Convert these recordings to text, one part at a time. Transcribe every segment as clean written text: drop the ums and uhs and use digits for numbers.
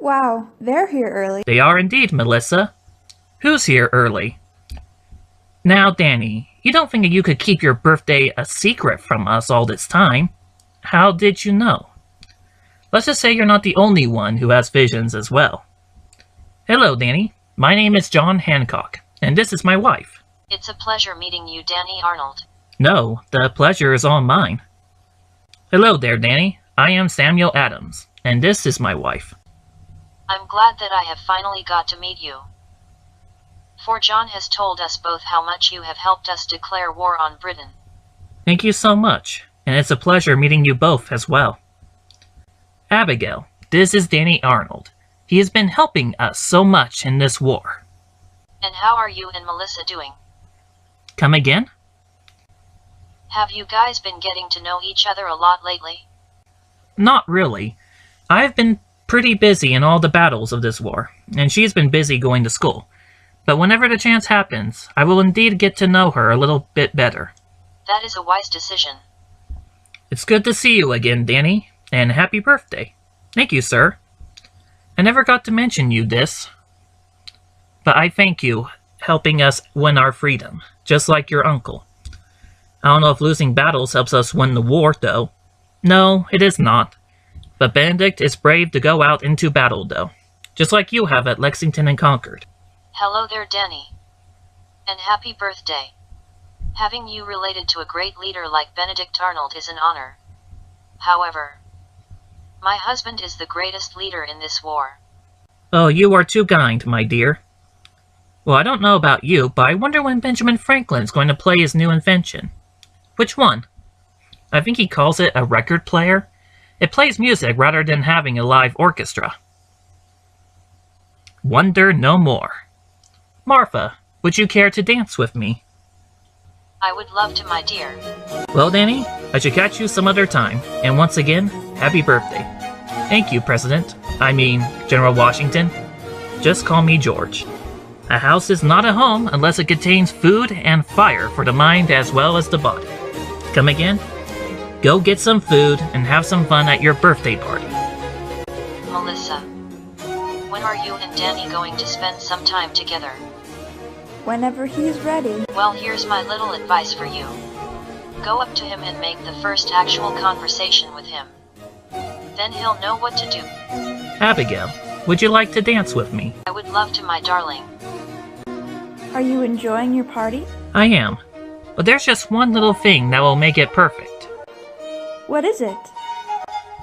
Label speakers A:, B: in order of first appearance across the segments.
A: Wow, they're here early.
B: They are indeed, Melissa. Who's here early? Now, Danny, you don't think you could keep your birthday a secret from us all this time? How did you know? Let's just say you're not the only one who has visions as well. Hello, Danny. My name is John Hancock, and this is my wife.
C: It's a pleasure meeting you, Danny Arnold.
B: No, the pleasure is all mine. Hello there, Danny. I am Samuel Adams, and this is my wife.
C: I'm glad that I have finally got to meet you. For John has told us both how much you have helped us declare war on Britain.
B: Thank you so much, and it's a pleasure meeting you both as well. Abigail, this is Danny Arnold. He has been helping us so much in this war.
C: And how are you and Melissa doing?
B: Come again?
C: Have you guys been getting to know each other a lot lately?
B: Not really. I've been pretty busy in all the battles of this war, and she's been busy going to school. But whenever the chance happens, I will indeed get to know her a little bit better.
C: That is a wise decision.
B: It's good to see you again, Danny, and happy birthday. Thank you, sir. I never got to mention you this, but I thank you helping us win our freedom, just like your uncle. I don't know if losing battles helps us win the war, though. No, it is not. But Benedict is brave to go out into battle, though, just like you have at Lexington and Concord.
C: Hello there, Danny. And happy birthday. Having you related to a great leader like Benedict Arnold is an honor. However, my husband is the greatest leader in this war.
B: Oh, you are too kind, my dear. Well, I don't know about you, but I wonder when Benjamin Franklin is going to play his new invention. Which one? I think he calls it a record player. It plays music rather than having a live orchestra. Wonder no more. Martha, would you care to dance with me?
C: I would love to, my dear.
B: Well, Danny, I should catch you some other time. And once again, happy birthday. Thank you, General Washington. Just call me George. A house is not a home unless it contains food and fire for the mind as well as the body. Come again? Go get some food and have some fun at your birthday party.
C: Melissa, when are you and Danny going to spend some time together?
A: Whenever he's ready.
C: Well, here's my little advice for you. Go up to him and make the first actual conversation with him. Then he'll know what to do.
B: Abigail, would you like to dance with me?
C: I would love to, my darling.
A: Are you enjoying your party?
B: I am. But there's just one little thing that will make it perfect.
A: What is it?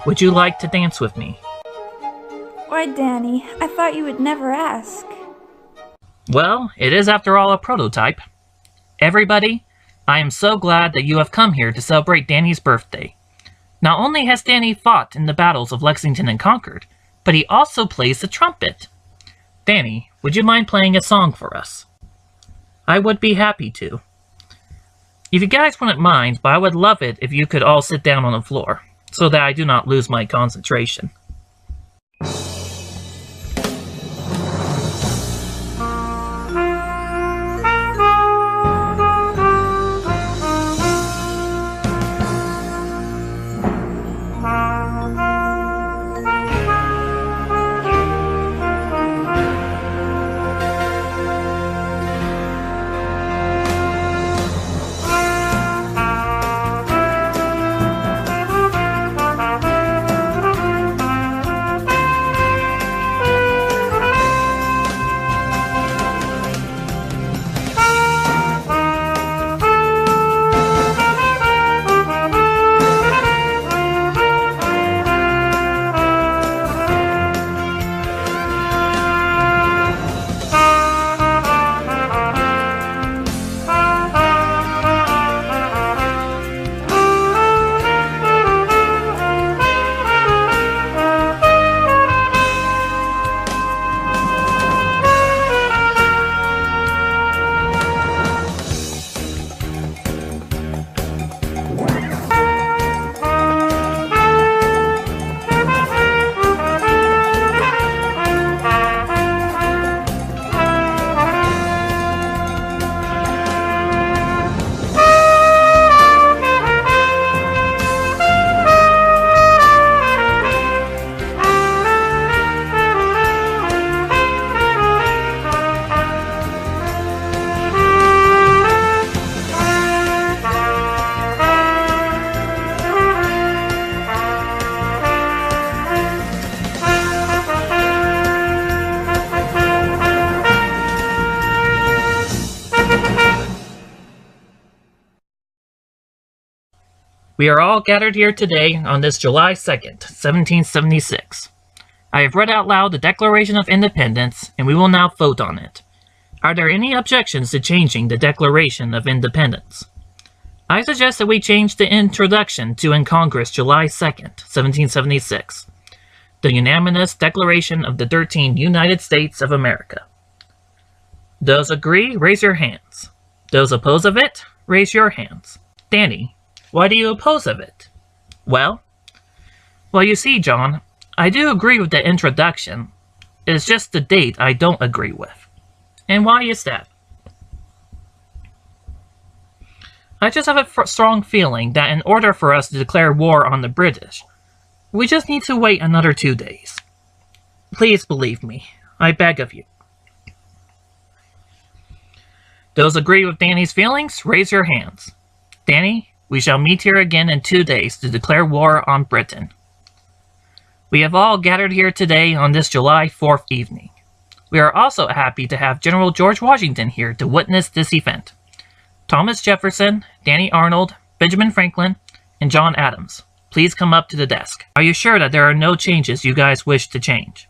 B: Would you like to dance with me?
A: Why, Danny, I thought you would never ask.
B: Well, it is after all a prototype. Everybody, I am so glad that you have come here to celebrate Danny's birthday. Not only has Danny fought in the battles of Lexington and Concord, but he also plays the trumpet. Danny, would you mind playing a song for us? I would be happy to. If you guys wouldn't mind, but I would love it if you could all sit down on the floor, so that I do not lose my concentration. We are all gathered here today on this July 2nd, 1776. I have read out loud the Declaration of Independence, and we will now vote on it. Are there any objections to changing the Declaration of Independence? I suggest that we change the introduction to in Congress July 2nd, 1776. The unanimous Declaration of the 13 United States of America. Those agree, raise your hands. Those oppose of it, raise your hands. Danny, why do you oppose of it? Well, you see, John, I do agree with the introduction. It's just the date I don't agree with. And why is that? I just have a strong feeling that in order for us to declare war on the British, we just need to wait another 2 days. Please believe me, I beg of you. Those agree with Danny's feelings, raise your hands. Danny, we shall meet here again in 2 days to declare war on Britain. We have all gathered here today on this July 4th evening. We are also happy to have General George Washington here to witness this event. Thomas Jefferson, Danny Arnold, Benjamin Franklin, and John Adams, please come up to the desk. Are you sure that there are no changes you guys wish to change?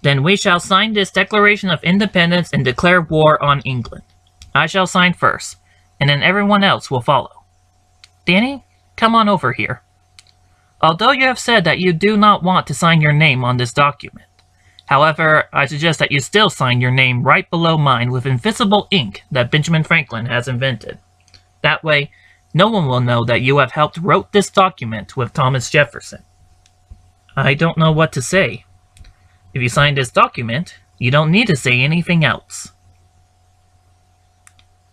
B: Then we shall sign this Declaration of Independence and declare war on England. I shall sign first, and then everyone else will follow. Danny, come on over here. Although you have said that you do not want to sign your name on this document, however, I suggest that you still sign your name right below mine with invisible ink that Benjamin Franklin has invented. That way, no one will know that you have helped wrote this document with Thomas Jefferson. I don't know what to say. If you sign this document, you don't need to say anything else.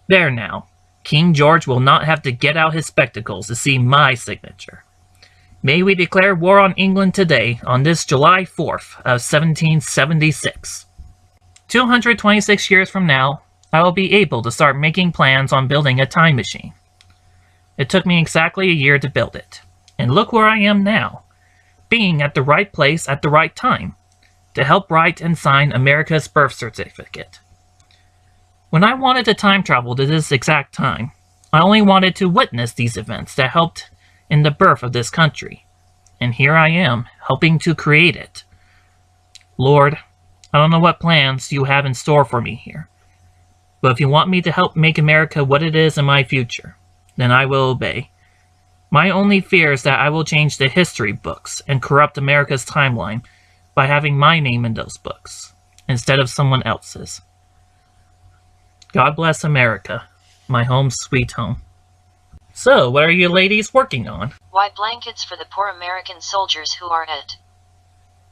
B: There now. King George will not have to get out his spectacles to see my signature. May we declare war on England today, on this July 4th of 1776. 226 years from now, I will be able to start making plans on building a time machine. It took me exactly a year to build it, and look where I am now, being at the right place at the right time, to help write and sign America's birth certificate. When I wanted to time travel to this exact time, I only wanted to witness these events that helped in the birth of this country, and here I am, helping to create it. Lord, I don't know what plans you have in store for me here, but if you want me to help make America what it is in my future, then I will obey. My only fear is that I will change the history books and corrupt America's timeline by having my name in those books, instead of someone else's. God bless America, my home sweet home. So, what are you ladies working on?
C: Why, blankets for the poor American soldiers who are at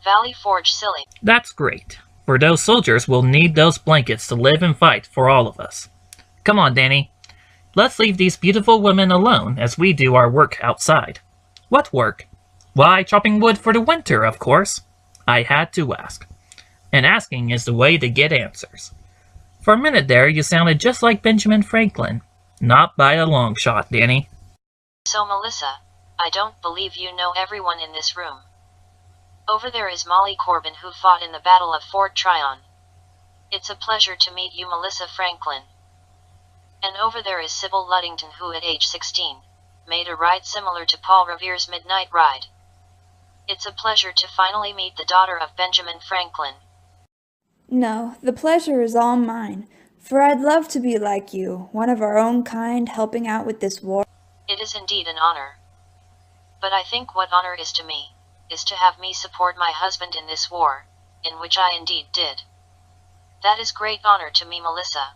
C: Valley Forge, silly.
B: That's great, for those soldiers will need those blankets to live and fight for all of us. Come on, Danny. Let's leave these beautiful women alone as we do our work outside. What work? Why, chopping wood for the winter, of course. I had to ask. And asking is the way to get answers. For a minute there, you sounded just like Benjamin Franklin. Not by a long shot, Danny.
C: So, Melissa, I don't believe you know everyone in this room. Over there is Molly Corbin, who fought in the Battle of Fort Tryon. It's a pleasure to meet you, Melissa Franklin. And over there is Sybil Luddington, who at age 16, made a ride similar to Paul Revere's Midnight Ride. It's a pleasure to finally meet the daughter of Benjamin Franklin.
A: No, the pleasure is all mine, for I'd love to be like you, one of our own kind, helping out with this war.
C: It is indeed an honor. But I think what honor is to me, is to have me support my husband in this war, in which I indeed did. That is great honor to me, Melissa.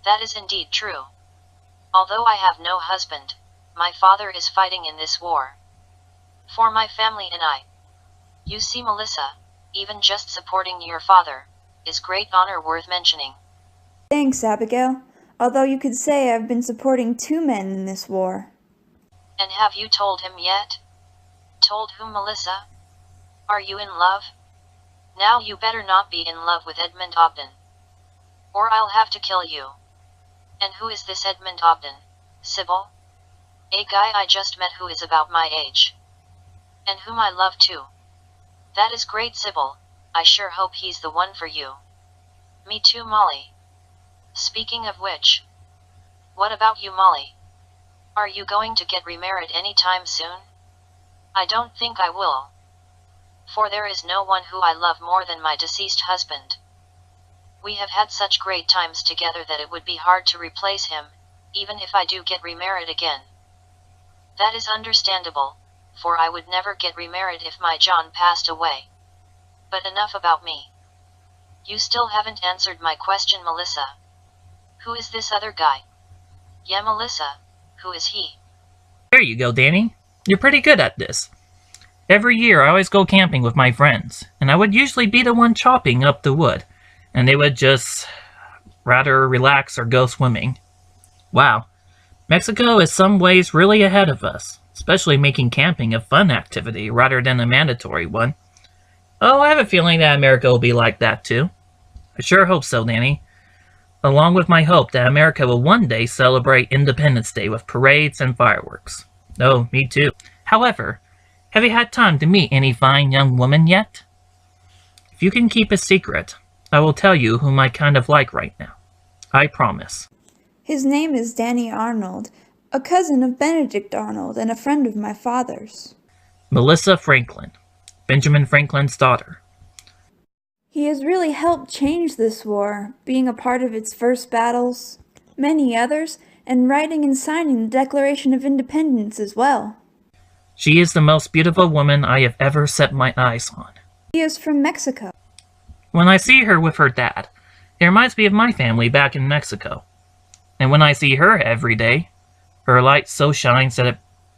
C: That is indeed true. Although I have no husband, my father is fighting in this war. For my family and I. You see, Melissa, even just supporting your father, is great honor worth mentioning.
A: Thanks, Abigail. Although you could say I've been supporting 2 men in this war.
C: And have you told him yet? Told whom, Melissa? Are you in love? Now you better not be in love with Edmund Ogden, or I'll have to kill you. And who is this Edmund Ogden, Sybil? A guy I just met who is about my age. And whom I love too. That is great, Sybil. I sure hope he's the one for you. Me too, Molly. Speaking of which, what about you, Molly? Are you going to get remarried anytime soon? I don't think I will. For there is no one who I love more than my deceased husband. We have had such great times together that it would be hard to replace him, even if I do get remarried again. That is understandable, for I would never get remarried if my John passed away. But enough about me. You still haven't answered my question, Melissa. Who is this other guy? Yeah, Melissa, who is he?
B: There you go, Danny. You're pretty good at this. Every year I always go camping with my friends, and I would usually be the one chopping up the wood, and they would just rather relax or go swimming. Wow, Mexico is some ways really ahead of us, especially making camping a fun activity rather than a mandatory one. Oh, I have a feeling that America will be like that too. I sure hope so, Danny. Along with my hope that America will one day celebrate Independence Day with parades and fireworks. Oh, me too. However, have you had time to meet any fine young woman yet? If you can keep a secret, I will tell you whom I kind of like right now. I promise.
A: His name is Danny Arnold, a cousin of Benedict Arnold and a friend of my father's.
B: Melissa Franklin, Benjamin Franklin's daughter.
A: He has really helped change this war, being a part of its first battles, many others, and writing and signing the Declaration of Independence as well.
B: She is the most beautiful woman I have ever set my eyes on.
A: He is from Mexico.
B: When I see her with her dad, it reminds me of my family back in Mexico. And when I see her every day, her light so shines that it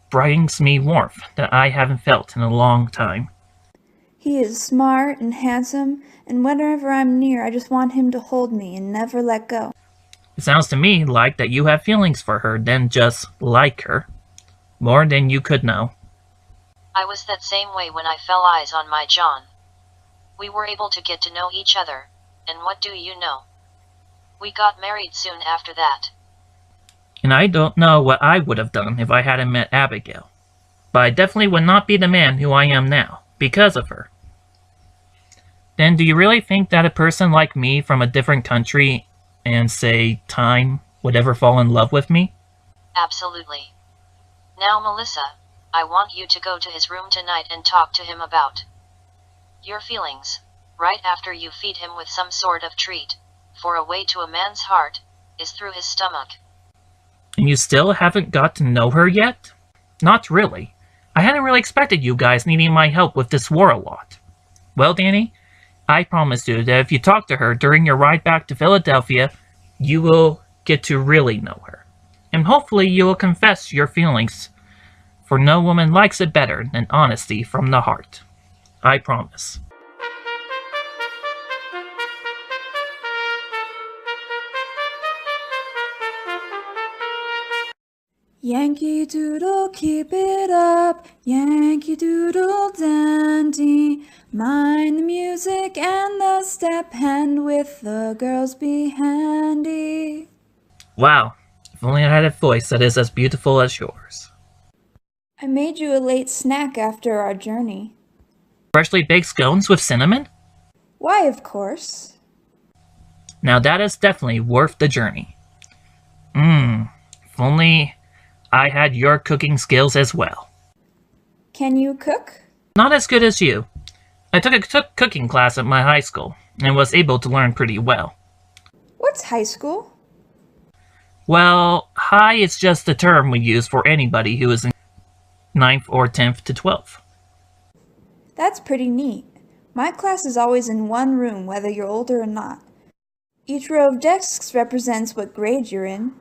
B: brings me warmth that I haven't felt in a long time.
A: He is smart and handsome, and whenever I'm near, I just want him to hold me and never let go.
B: It sounds to me like that you have feelings for her than just like her. More than you could know.
C: I was that same way when I fell eyes on my John. We were able to get to know each other, and what do you know? We got married soon after that.
B: And I don't know what I would have done if I hadn't met Abigail. But I definitely would not be the man who I am now, because of her. Then do you really think that a person like me from a different country and, say, time would ever fall in love with me?
C: Absolutely. Now, Melissa, I want you to go to his room tonight and talk to him about your feelings, right after you feed him with some sort of treat, for a way to a man's heart is through his stomach.
B: And you still haven't got to know her yet? Not really. I hadn't really expected you guys needing my help with this war a lot. Well, Danny, I promise you that if you talk to her during your ride back to Philadelphia, you will get to really know her. And hopefully you will confess your feelings, for no woman likes it better than honesty from the heart. I promise.
A: Yankee Doodle, keep it up, Yankee Doodle dandy. Mind the music and the step, and with the girls be handy.
B: Wow, if only I had a voice that is as beautiful as yours.
A: I made you a late snack after our journey.
B: Freshly baked scones with cinnamon?
A: Why, of course.
B: Now that is definitely worth the journey. If only I had your cooking skills as well.
A: Can you cook?
B: Not as good as you. I took a cooking class at my high school, and was able to learn pretty well.
A: What's high school?
B: Well, high is just the term we use for anybody who is in 9th or 10th to 12th.
A: That's pretty neat. My class is always in one room, whether you're older or not. Each row of desks represents what grade you're in.